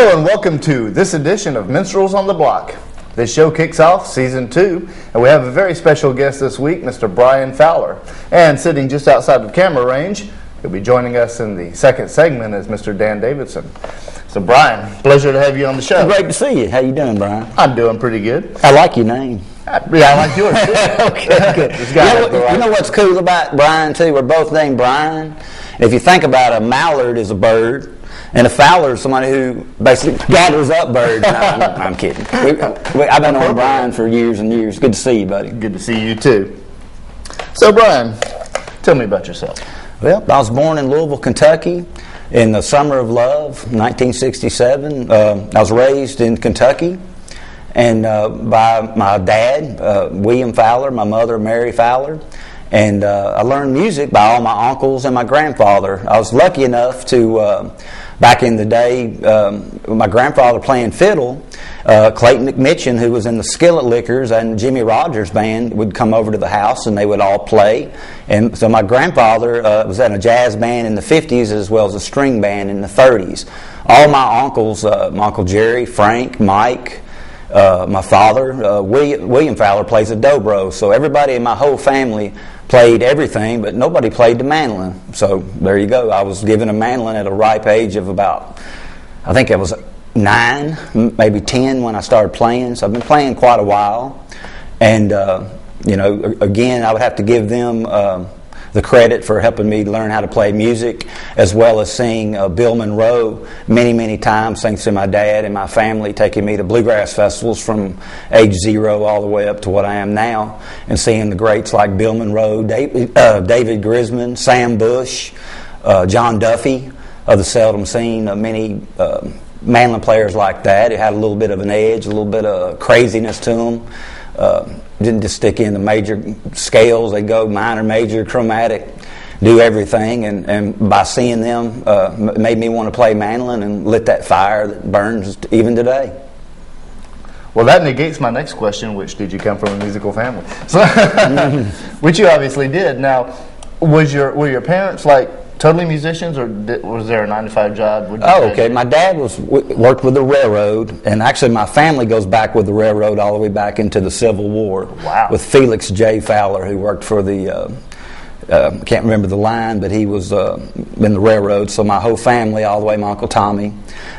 Hello and welcome to this edition of Minstrels on the Block. This show kicks off Season 2, and we have a very special guest this week, Mr. Brian Fowler. And sitting just outside of camera range, he'll be joining us in the second segment is Mr. Dan Davidson. So Brian, pleasure to have you on the show. Great to see you. How you doing, Brian? I'm doing pretty good. I like your name. Yeah, I like yours too. Okay, good. You know what's cool about Brian, too? We're both named Brian. If you think about it, a mallard is a bird, and a fowler is somebody who basically gathers up birds. No, I'm kidding. I've been on Brian for years and years. Good to see you, buddy. Good to see you, too. So, Brian, tell me about yourself. Well, I was born in Louisville, Kentucky in the summer of love, 1967. I was raised in Kentucky and by my dad, William Fowler, my mother, Mary Fowler. And I learned music by all my uncles and my grandfather. I was lucky enough to, back in the day, my grandfather playing fiddle, Clayton McMitchen, who was in the Skillet Lickers and Jimmy Rogers band, would come over to the house and they would all play. And so my grandfather was in a jazz band in the 50s as well as a string band in the 30s. All my uncles, my Uncle Jerry, Frank, Mike, my father, William Fowler, plays a dobro. So everybody in my whole family played everything, but nobody played the mandolin. So there you go. I was given a mandolin at a ripe age of about, I think I was 9, maybe 10 when I started playing. So I've been playing quite a while. And, again, I would have to give them the credit for helping me learn how to play music, as well as seeing Bill Monroe many, many times, thanks to my dad and my family taking me to bluegrass festivals from age 0 all the way up to what I am now, and seeing the greats like Bill Monroe, David Grisman, Sam Bush, John Duffy of the Seldom Scene, many mandolin players like that. It had a little bit of an edge, a little bit of craziness to them. Didn't just stick in the major scales. They go minor, major, chromatic, do everything. And by seeing them, it made me want to play mandolin and lit that fire that burns even today. Well, that negates my next question, which did you come from a musical family? So, which you obviously did. Now, were your parents like totally musicians, or was there a 9-to-5 job? Okay. My dad worked with the railroad, and actually my family goes back with the railroad all the way back into the Civil War. Wow. With Felix J. Fowler, who worked for the, can't remember the line, but he was in the railroad. So my whole family, all the way my Uncle Tommy,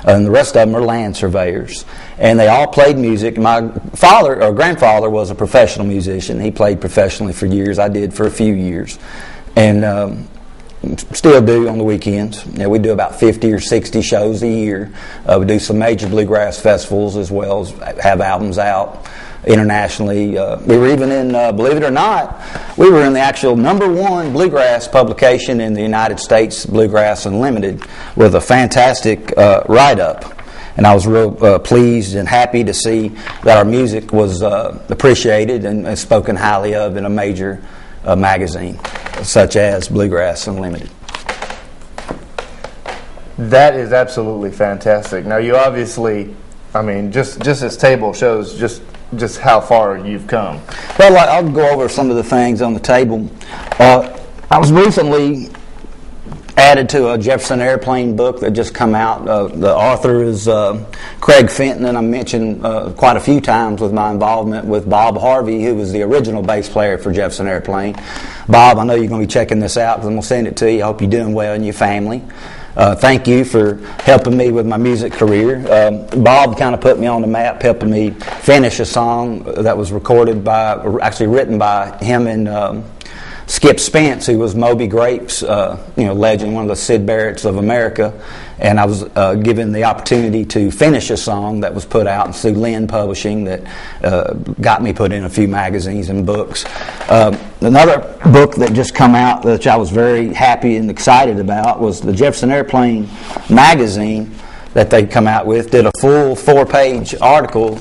and the rest of them are land surveyors. And they all played music. My grandfather was a professional musician. He played professionally for years. I did for a few years. And still do on the weekends. We do about 50 or 60 shows a year. We do some major bluegrass festivals as well as have albums out internationally. We were even in, believe it or not, we were in the actual #1 bluegrass publication in the United States, Bluegrass Unlimited, with a fantastic write-up. And I was real pleased and happy to see that our music was appreciated and spoken highly of in a major magazine such as Bluegrass Unlimited. That is absolutely fantastic. Now, you obviously, just this table shows just how far you've come. Well, I'll go over some of the things on the table. I was recently added to a Jefferson Airplane book that just come out. The author is Craig Fenton, and I mentioned quite a few times with my involvement with Bob Harvey, who was the original bass player for Jefferson Airplane. Bob, I know you're going to be checking this out because I'm going to send it to you. I hope you're doing well in your family. Thank you for helping me with my music career. Bob kind of put me on the map, helping me finish a song that was written by him and Skip Spence, who was Moby Grape's legend, one of the Sid Barretts of America, and I was given the opportunity to finish a song that was put out through Lynn Publishing that got me put in a few magazines and books. Another book that just come out, which I was very happy and excited about, was the Jefferson Airplane magazine that they come out with. Did a full 4-page article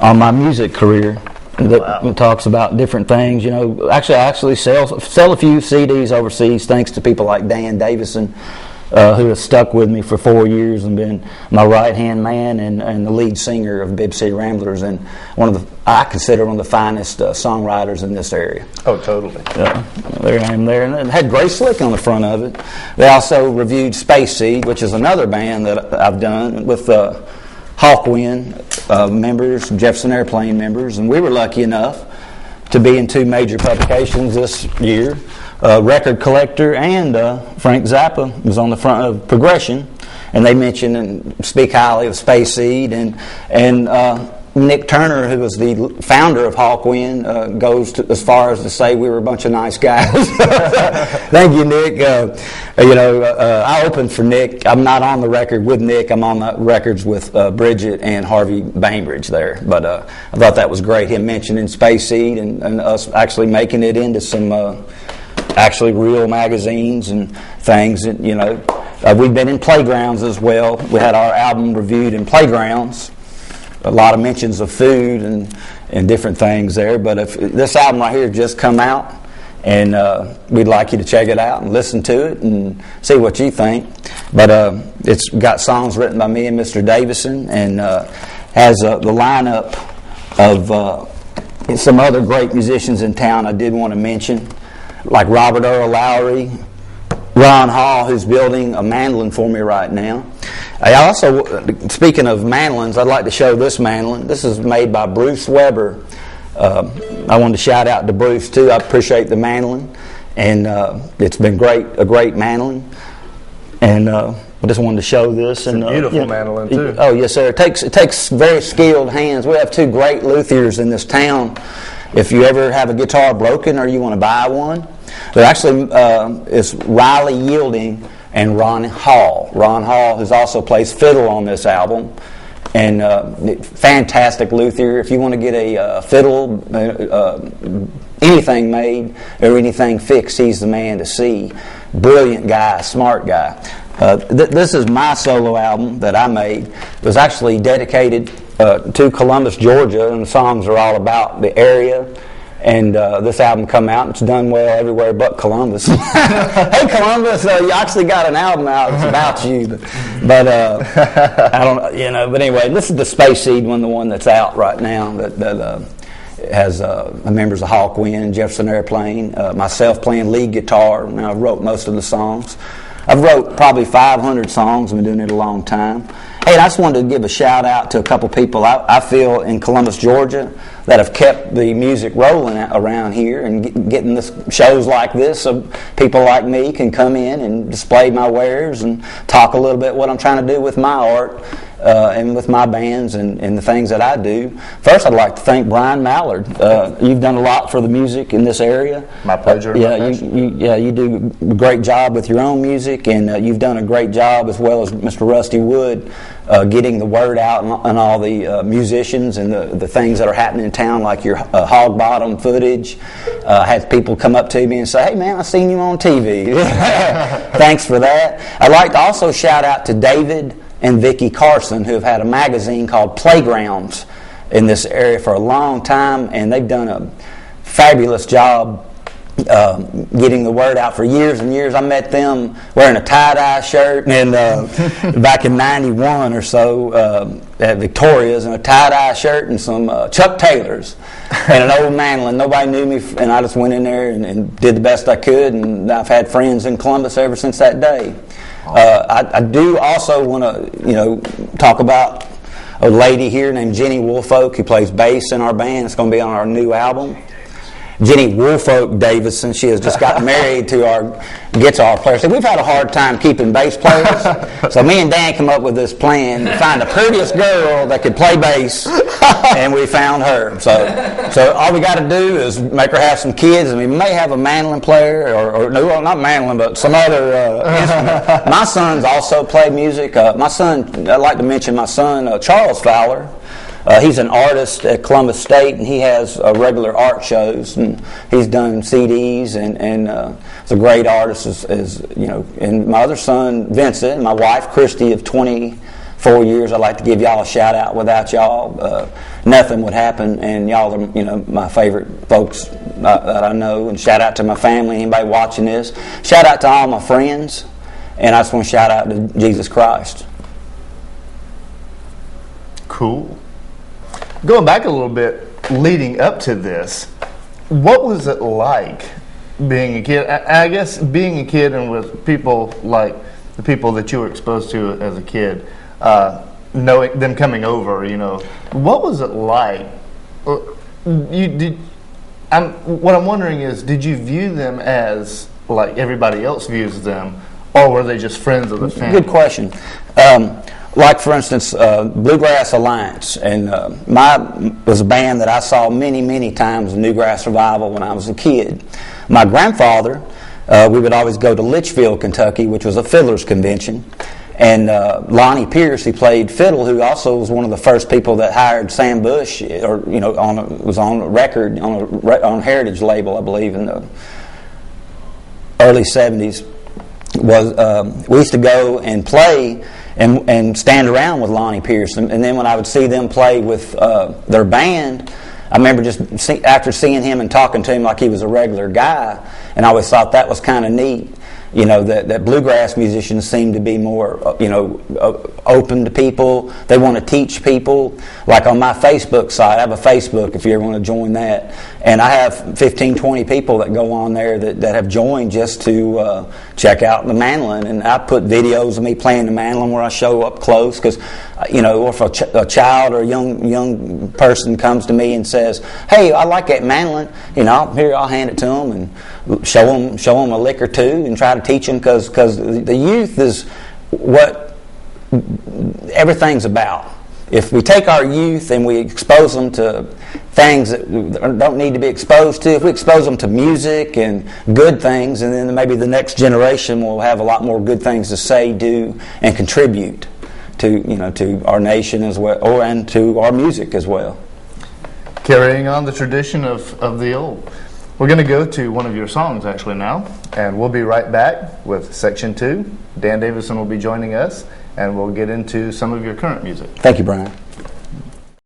on my music career. That talks about different things. I actually sell a few CDs overseas thanks to people like Dan Davidson, who has stuck with me for 4 years and been my right-hand man and the lead singer of Bibb City Ramblers, and I consider one of the finest songwriters in this area. Oh, totally. There I am there. And it had Grace Slick on the front of it. They also reviewed Space Seed, which is another band that I've done with Hawkwind members, Jefferson Airplane members, and we were lucky enough to be in 2 major publications this year. Record Collector and Frank Zappa was on the front of Progression, and they mention and speak highly of Space Seed, and Nick Turner, who was the founder of Hawkwind, goes as far as to say we were a bunch of nice guys. Thank you, Nick. I opened for Nick. I'm not on the record with Nick. I'm on the records with Bridget and Harvey Bainbridge there. But I thought that was great, him mentioning Space Seed and us actually making it into some actually real magazines and things. And, we've been in Playgrounds as well. We had our album reviewed in Playgrounds. A lot of mentions of food and different things there. But if this album right here just come out, and we'd like you to check it out and listen to it and see what you think. But it's got songs written by me and Mr. Davidson, and has the lineup of some other great musicians in town I did want to mention, like Robert Earl Lowry, Ron Hall, who's building a mandolin for me right now. I also, speaking of mandolins, I'd like to show this mandolin. This is made by Bruce Weber. I wanted to shout out to Bruce too. I appreciate the mandolin, and it's been a great mandolin. And I just wanted to show this. It's a beautiful mandolin too. Oh yes, sir. It takes very skilled hands. We have 2 great luthiers in this town. If you ever have a guitar broken or you want to buy one, there actually is Riley Yielding and Ron Hall. Ron Hall, who's also plays fiddle on this album, and fantastic luthier. If you want to get a fiddle, anything made or anything fixed, he's the man to see. Brilliant guy, smart guy. This is my solo album that I made. It was actually dedicated to Columbus, Georgia, and the songs are all about the area. And this album come out, and it's done well everywhere but Columbus. Hey, Columbus, you actually got an album out that's about you. But I don't, but anyway, this is the Space Seed one, the one that's out right now that has members of Hawkwind, Jefferson Airplane, myself playing lead guitar. And I wrote most of the songs. I've wrote probably 500 songs. I've been doing it a long time. Hey, and I just wanted to give a shout out to a couple people I feel in Columbus, Georgia, that have kept the music rolling around here and getting this shows like this, so people like me can come in and display my wares and talk a little bit what I'm trying to do with my art and with my bands and the things that I do. First, I'd like to thank Brian Mallard. You've done a lot for the music in this area. My pleasure. You do a great job with your own music, and you've done a great job as well as Mr. Rusty Wood getting the word out and all the musicians and the things that are happening in town, like your hog bottom footage. I had people come up to me and say, "Hey man, I seen you on TV." Thanks for that. I'd like to also shout out to David and Vicki Carson, who have had a magazine called Playgrounds in this area for a long time, and they've done a fabulous job getting the word out for years and years. I met them wearing a tie-dye shirt and back in 91 or so at Victoria's, and a tie-dye shirt and some Chuck Taylors and an old mandolin. Nobody knew me, and I just went in there and did the best I could, and I've had friends in Columbus ever since that day. I do also want to talk about a lady here named Jenny Woolfolk, who plays bass in our band. It's going to be on our new album. Jenny Woolfolk Davidson, she has just got married to our guitar player. So we've had a hard time keeping bass players. So me and Dan come up with this plan to find the prettiest girl that could play bass, and we found her. So all we got to do is make her have some kids, and we may have a mandolin player, or no, well, not mandolin, but some other instrument. My sons also play music. My son, I'd like to mention my son, Charles Fowler. He's an artist at Columbus State, and he has regular art shows, and he's done CDs, and he's a great artist. And my other son Vincent, and my wife Christy of 24 years. I'd like to give y'all a shout out. Without y'all, nothing would happen, and y'all are my favorite folks that I know. And shout out to my family, anybody watching this. Shout out to all my friends, and I just want to shout out to Jesus Christ. Cool. Going back a little bit, leading up to this, what was it like being a kid? I guess being a kid and with people like the people that you were exposed to as a kid, knowing them coming over, what was it like? What I'm wondering is, did you view them as like everybody else views them, or were they just friends of the family? Good question. Like, for instance, Bluegrass Alliance, and was a band that I saw many, many times in Newgrass Revival when I was a kid. My grandfather, we would always go to Litchfield, Kentucky, which was a fiddler's convention, and Lonnie Pierce, who played fiddle, who also was one of the first people that hired Sam Bush, or was on a record on Heritage label, I believe, in the early '70s. We used to go and play and stand around with Lonnie Pierce, and then when I would see them play with their band, I remember after seeing him and talking to him like he was a regular guy, and I always thought that was kind of neat. That bluegrass musicians seem to be more, open to people. They want to teach people. Like on my Facebook site, I have a Facebook if you ever want to join that. And I have 15, 20 people that go on there that have joined just to check out the mandolin. And I put videos of me playing the mandolin where I show up close. Because, or if a child or a young person comes to me and says, "Hey, I like that mandolin," I'll hand it to them and show them a lick or two and try to teach them, because the youth is what everything's about. If we take our youth and we expose them to things that don't need to be exposed to, if we expose them to music and good things, and then maybe the next generation will have a lot more good things to say, do, and contribute to our nation as well, and to our music as well. Carrying on the tradition of the old. We're going to go to one of your songs actually now, and we'll be right back with Section 2. Dan Davidson will be joining us, and we'll get into some of your current music. Thank you, Brian.